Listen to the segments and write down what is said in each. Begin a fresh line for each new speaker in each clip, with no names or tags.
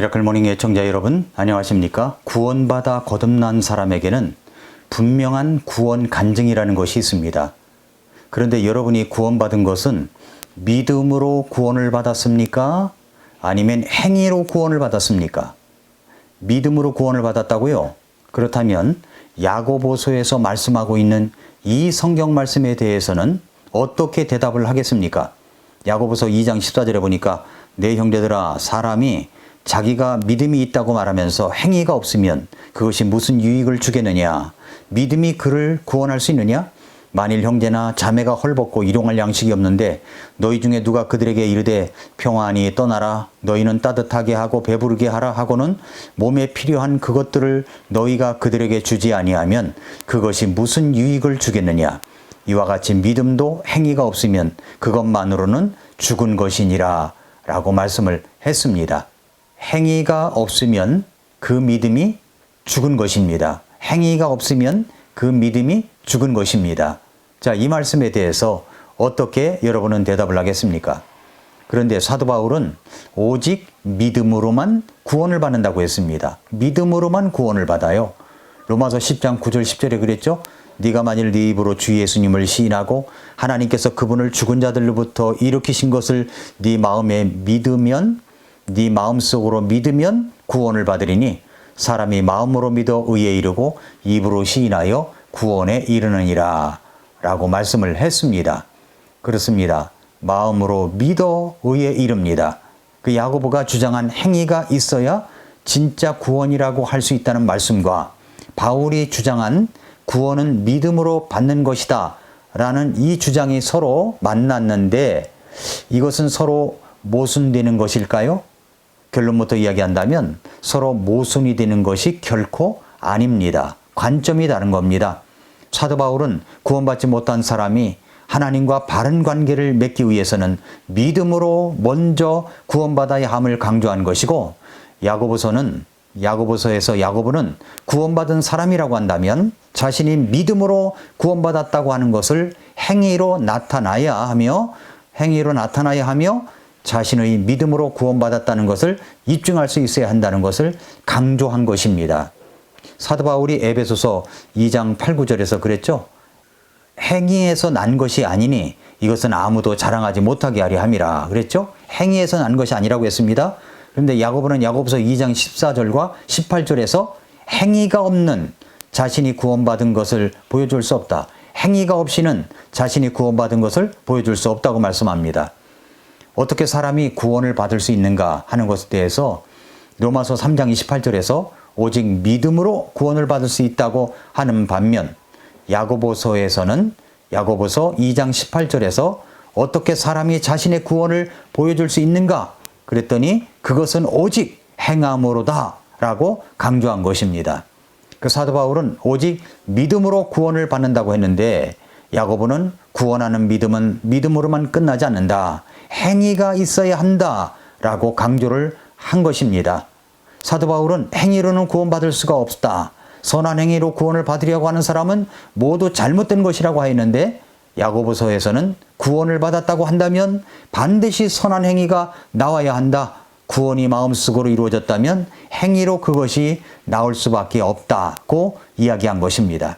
미라클 모닝 애청자 여러분, 안녕하십니까? 구원받아 거듭난 사람에게는 분명한 구원 간증이라는 것이 있습니다. 그런데 여러분이 구원받은 것은 믿음으로 구원을 받았습니까? 아니면 행위로 구원을 받았습니까? 믿음으로 구원을 받았다고요? 그렇다면 야고보서에서 말씀하고 있는 이 성경 말씀에 대해서는 어떻게 대답을 하겠습니까? 야고보서 2장 14절에 보니까 내 형제들아, 사람이 자기가 믿음이 있다고 말하면서 행위가 없으면 그것이 무슨 유익을 주겠느냐? 믿음이 그를 구원할 수 있느냐? 만일 형제나 자매가 헐벗고 일용할 양식이 없는데 너희 중에 누가 그들에게 이르되 평안히 떠나라, 너희는 따뜻하게 하고 배부르게 하라 하고는 몸에 필요한 그것들을 너희가 그들에게 주지 아니하면 그것이 무슨 유익을 주겠느냐? 이와 같이 믿음도 행위가 없으면 그것만으로는 죽은 것이니라 라고 말씀을 했습니다. 행위가 없으면 그 믿음이 죽은 것입니다. 행위가 없으면 그 믿음이 죽은 것입니다. 자, 이 말씀에 대해서 어떻게 여러분은 대답을 하겠습니까? 그런데 사도 바울은 오직 믿음으로만 구원을 받는다고 했습니다. 믿음으로만 구원을 받아요. 로마서 10장 9절 10절에 그랬죠? 네가 만일 네 입으로 주 예수님을 시인하고 하나님께서 그분을 죽은 자들로부터 일으키신 것을 네 마음에 믿으면, 네 마음속으로 믿으면 구원을 받으리니 사람이 마음으로 믿어 의에 이르고 입으로 시인하여 구원에 이르느니라 라고 말씀을 했습니다. 그렇습니다. 마음으로 믿어 의에 이릅니다. 그 야고보가 주장한 행위가 있어야 진짜 구원이라고 할 수 있다는 말씀과 바울이 주장한 구원은 믿음으로 받는 것이다 라는 이 주장이 서로 만났는데 이것은 서로 모순되는 것일까요? 결론부터 이야기한다면 서로 모순이 되는 것이 결코 아닙니다. 관점이 다른 겁니다. 사도 바울은 구원받지 못한 사람이 하나님과 바른 관계를 맺기 위해서는 믿음으로 먼저 구원받아야 함을 강조한 것이고, 야고보서에서 야고보는 구원받은 사람이라고 한다면 자신이 믿음으로 구원받았다고 하는 것을 행위로 나타나야 하며 자신의 믿음으로 구원받았다는 것을 입증할 수 있어야 한다는 것을 강조한 것입니다. 사도 바울이 에베소서 2장 8, 9절에서 그랬죠. 행위에서 난 것이 아니니 이것은 아무도 자랑하지 못하게 하려 함이라 그랬죠. 행위에서 난 것이 아니라고 했습니다. 그런데 야고보는 야고보서 2장 14절과 18절에서 행위가 없는 자신이 구원받은 것을 보여줄 수 없다. 행위가 없이는 자신이 구원받은 것을 보여줄 수 없다고 말씀합니다. 어떻게 사람이 구원을 받을 수 있는가 하는 것에 대해서 로마서 3장 28절에서 오직 믿음으로 구원을 받을 수 있다고 하는 반면 야고보서 2장 18절에서 어떻게 사람이 자신의 구원을 보여줄 수 있는가? 그랬더니 그것은 오직 행함으로다 라고 강조한 것입니다. 그 사도 바울은 오직 믿음으로 구원을 받는다고 했는데 야고보는 구원하는 믿음은 믿음으로만 끝나지 않는다. 행위가 있어야 한다 라고 강조를 한 것입니다. 사도 바울은 행위로는 구원받을 수가 없다. 선한 행위로 구원을 받으려고 하는 사람은 모두 잘못된 것이라고 하였는데 야고보서에서는 구원을 받았다고 한다면 반드시 선한 행위가 나와야 한다. 구원이 마음속으로 이루어졌다면 행위로 그것이 나올 수밖에 없다고 이야기한 것입니다.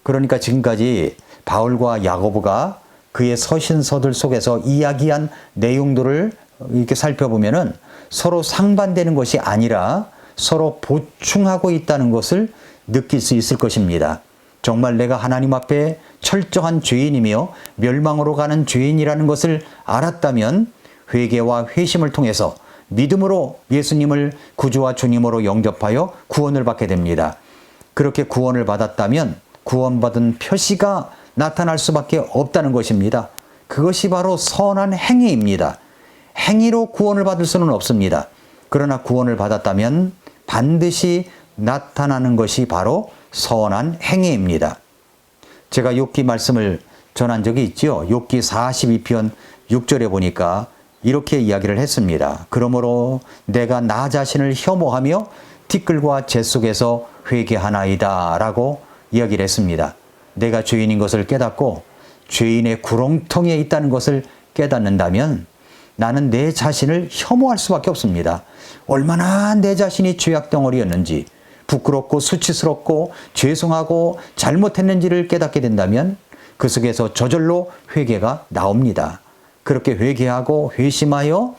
그러니까 지금까지 바울과 야고보가 그의 서신서들 속에서 이야기한 내용들을 이렇게 살펴보면은 서로 상반되는 것이 아니라 서로 보충하고 있다는 것을 느낄 수 있을 것입니다. 정말 내가 하나님 앞에 철저한 죄인이며 멸망으로 가는 죄인이라는 것을 알았다면 회개와 회심을 통해서 믿음으로 예수님을 구주와 주님으로 영접하여 구원을 받게 됩니다. 그렇게 구원을 받았다면 구원받은 표시가 나타날 수밖에 없다는 것입니다. 그것이 바로 선한 행위입니다. 행위로 구원을 받을 수는 없습니다. 그러나 구원을 받았다면 반드시 나타나는 것이 바로 선한 행위입니다. 제가 욥기 말씀을 전한 적이 있죠. 욥기 42편 6절에 보니까 이렇게 이야기를 했습니다. 그러므로 내가 나 자신을 혐오하며 티끌과 재 속에서 회개하나이다 라고 이야기를 했습니다. 내가 죄인인 것을 깨닫고 죄인의 구렁텅이에 있다는 것을 깨닫는다면 나는 내 자신을 혐오할 수밖에 없습니다. 얼마나 내 자신이 죄악덩어리였는지, 부끄럽고 수치스럽고 죄송하고 잘못했는지를 깨닫게 된다면 그 속에서 저절로 회개가 나옵니다. 그렇게 회개하고 회심하여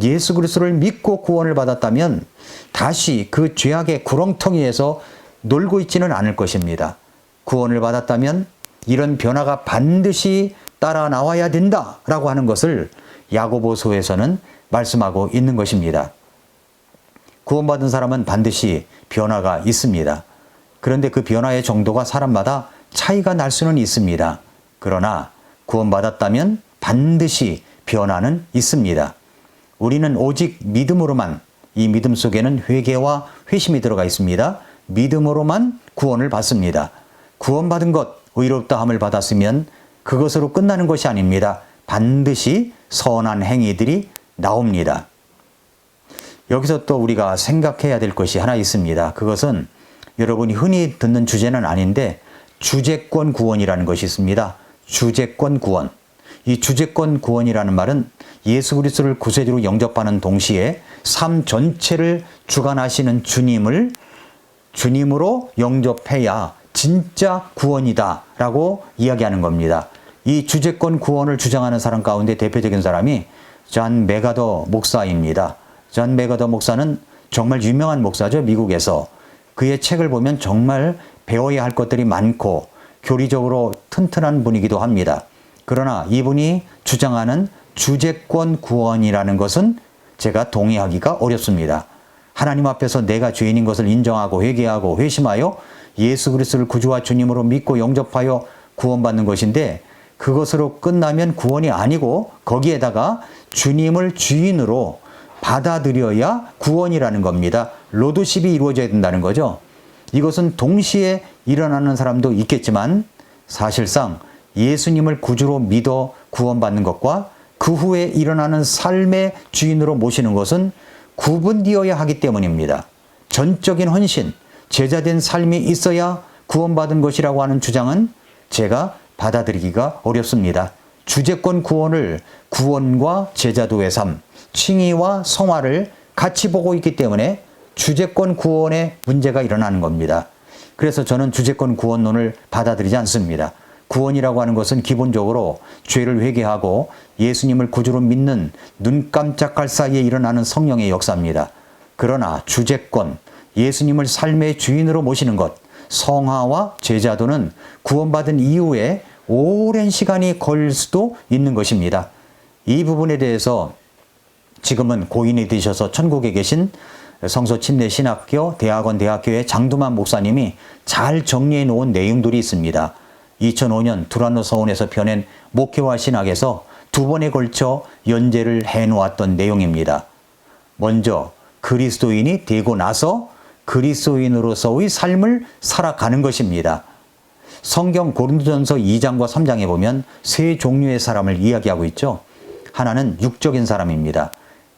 예수 그리스도를 믿고 구원을 받았다면 다시 그 죄악의 구렁텅이에서 놀고 있지는 않을 것입니다. 구원을 받았다면 이런 변화가 반드시 따라 나와야 된다라고 하는 것을 야고보서에서는 말씀하고 있는 것입니다. 구원받은 사람은 반드시 변화가 있습니다. 그런데 그 변화의 정도가 사람마다 차이가 날 수는 있습니다. 그러나 구원받았다면 반드시 변화는 있습니다. 우리는 오직 믿음으로만, 이 믿음 속에는 회개와 회심이 들어가 있습니다. 믿음으로만 구원을 받습니다. 구원받은 것, 의롭다함을 받았으면 그것으로 끝나는 것이 아닙니다. 반드시 선한 행위들이 나옵니다. 여기서 또 우리가 생각해야 될 것이 하나 있습니다. 그것은 여러분이 흔히 듣는 주제는 아닌데 주제권 구원이라는 것이 있습니다. 주제권 구원. 이 주제권 구원이라는 말은 예수 그리스도를 구세주로 영접하는 동시에 삶 전체를 주관하시는 주님으로 영접해야 진짜 구원이다 라고 이야기하는 겁니다. 이 주제권 구원을 주장하는 사람 가운데 대표적인 사람이 존 맥아더 목사입니다. 존 맥아더 목사는 정말 유명한 목사죠. 미국에서. 그의 책을 보면 정말 배워야 할 것들이 많고 교리적으로 튼튼한 분이기도 합니다. 그러나 이분이 주장하는 주제권 구원이라는 것은 제가 동의하기가 어렵습니다. 하나님 앞에서 내가 죄인인 것을 인정하고 회개하고 회심하여 예수 그리스도를 구주와 주님으로 믿고 영접하여 구원받는 것인데 그것으로 끝나면 구원이 아니고 거기에다가 주님을 주인으로 받아들여야 구원이라는 겁니다. 로드십이 이루어져야 된다는 거죠. 이것은 동시에 일어나는 사람도 있겠지만 사실상 예수님을 구주로 믿어 구원받는 것과 그 후에 일어나는 삶의 주인으로 모시는 것은 구분되어야 하기 때문입니다. 전적인 헌신, 제자된 삶이 있어야 구원받은 것이라고 하는 주장은 제가 받아들이기가 어렵습니다. 주제권 구원을 구원과 제자도의 삶, 칭의와 성화를 같이 보고 있기 때문에 주제권 구원에 문제가 일어나는 겁니다. 그래서 저는 주제권 구원론을 받아들이지 않습니다. 구원이라고 하는 것은 기본적으로 죄를 회개하고 예수님을 구주로 믿는 눈 깜짝할 사이에 일어나는 성령의 역사입니다. 그러나 주제권, 예수님을 삶의 주인으로 모시는 것, 성화와 제자도는 구원받은 이후에 오랜 시간이 걸릴 수도 있는 것입니다. 이 부분에 대해서 지금은 고인이 되셔서 천국에 계신 성서 침례 신학교 대학원 대학교의 장두만 목사님이 잘 정리해 놓은 내용들이 있습니다. 2005년 두란노 서원에서 펴낸 목회와 신학에서 두 번에 걸쳐 연재를 해놓았던 내용입니다. 먼저 그리스도인이 되고 나서 그리스도인으로서의 삶을 살아가는 것입니다. 성경 고린도전서 2장과 3장에 보면 세 종류의 사람을 이야기하고 있죠. 하나는 육적인 사람입니다.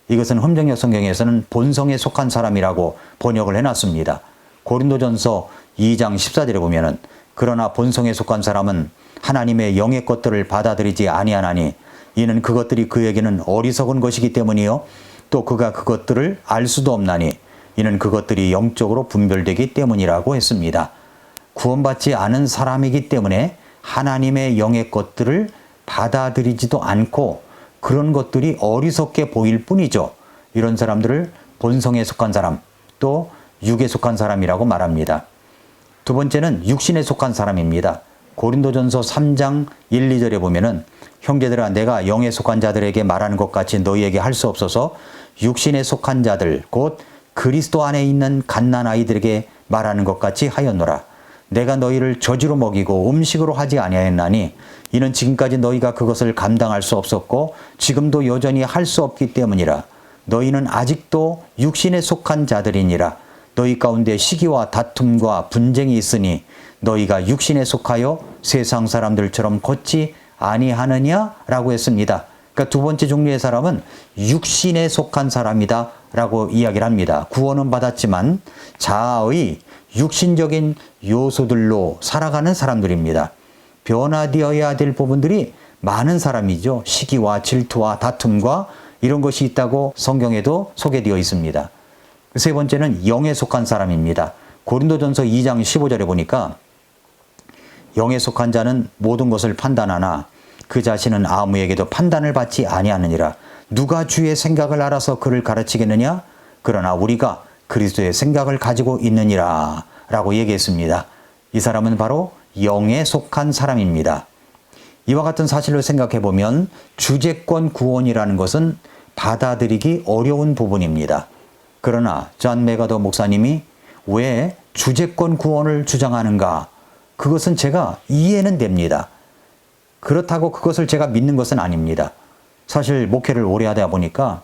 이것은 흠정역 성경에서는 본성에 속한 사람이라고 번역을 해놨습니다. 고린도전서 2장 14절에 보면은 그러나 본성에 속한 사람은 하나님의 영의 것들을 받아들이지 아니하나니 이는 그것들이 그에게는 어리석은 것이기 때문이요 또 그가 그것들을 알 수도 없나니 이는 그것들이 영적으로 분별되기 때문이라고 했습니다. 구원받지 않은 사람이기 때문에 하나님의 영의 것들을 받아들이지도 않고 그런 것들이 어리석게 보일 뿐이죠. 이런 사람들을 본성에 속한 사람, 또 육에 속한 사람이라고 말합니다. 두 번째는 육신에 속한 사람입니다. 고린도전서 3장 1, 2절에 보면은 형제들아 내가 영에 속한 자들에게 말하는 것 같이 너희에게 할 수 없어서 육신에 속한 자들 곧 그리스도 안에 있는 갓난 아이들에게 말하는 것 같이 하였노라. 내가 너희를 저주로 먹이고 음식으로 하지 아니하였나니 이는 지금까지 너희가 그것을 감당할 수 없었고 지금도 여전히 할 수 없기 때문이라. 너희는 아직도 육신에 속한 자들이니라. 너희 가운데 시기와 다툼과 분쟁이 있으니 너희가 육신에 속하여 세상 사람들처럼 걷지 아니하느냐라고 했습니다. 그러니까 두 번째 종류의 사람은 육신에 속한 사람이다 라고 이야기를 합니다. 구원은 받았지만 자아의 육신적인 요소들로 살아가는 사람들입니다. 변화되어야 될 부분들이 많은 사람이죠. 시기와 질투와 다툼과 이런 것이 있다고 성경에도 소개되어 있습니다. 세 번째는 영에 속한 사람입니다. 고린도전서 2장 15절에 보니까 영에 속한 자는 모든 것을 판단하나 그 자신은 아무에게도 판단을 받지 아니하느니라. 누가 주의 생각을 알아서 그를 가르치겠느냐? 그러나 우리가 그리스도의 생각을 가지고 있느니라 라고 얘기했습니다. 이 사람은 바로 영에 속한 사람입니다. 이와 같은 사실을 생각해 보면 주제권 구원이라는 것은 받아들이기 어려운 부분입니다. 그러나 존 맥아더 목사님이 왜 주제권 구원을 주장하는가? 그것은 제가 이해는 됩니다. 그렇다고 그것을 제가 믿는 것은 아닙니다. 사실 목회를 오래 하다 보니까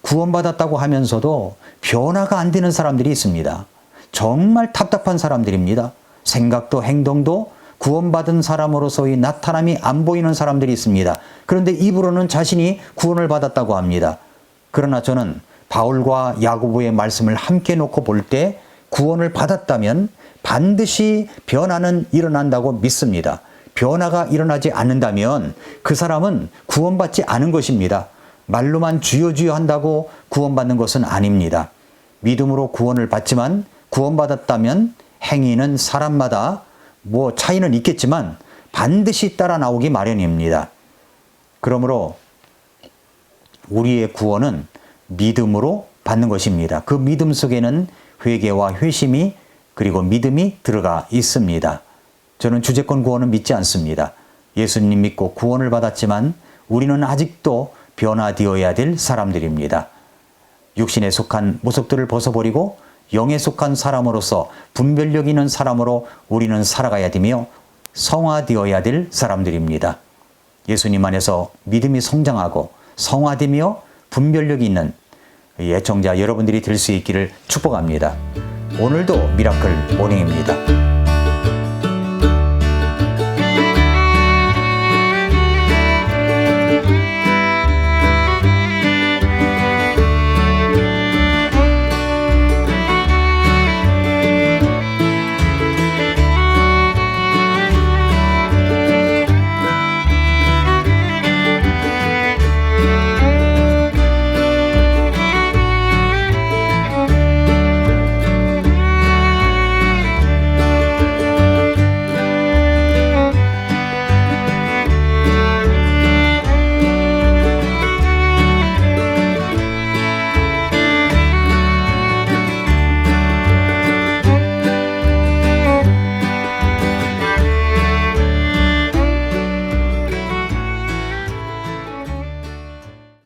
구원받았다고 하면서도 변화가 안 되는 사람들이 있습니다. 정말 답답한 사람들입니다. 생각도 행동도 구원받은 사람으로서의 나타남이 안 보이는 사람들이 있습니다. 그런데 입으로는 자신이 구원을 받았다고 합니다. 그러나 저는 바울과 야고보의 말씀을 함께 놓고 볼 때 구원을 받았다면 반드시 변화는 일어난다고 믿습니다. 변화가 일어나지 않는다면 그 사람은 구원받지 않은 것입니다. 말로만 주여 주여 한다고 구원받는 것은 아닙니다. 믿음으로 구원을 받지만 구원받았다면 행위는 사람마다 차이는 있겠지만 반드시 따라 나오기 마련입니다. 그러므로 우리의 구원은 믿음으로 받는 것입니다. 그 믿음 속에는 회개와 회심이 그리고 믿음이 들어가 있습니다. 저는 주제권 구원은 믿지 않습니다. 예수님 믿고 구원을 받았지만 우리는 아직도 변화되어야 될 사람들입니다. 육신에 속한 모습들을 벗어버리고 영에 속한 사람으로서 분별력 있는 사람으로 우리는 살아가야 되며 성화되어야 될 사람들입니다. 예수님 안에서 믿음이 성장하고 성화되며 분별력이 있는 애청자 여러분들이 될 수 있기를 축복합니다. 오늘도 미라클 모닝입니다.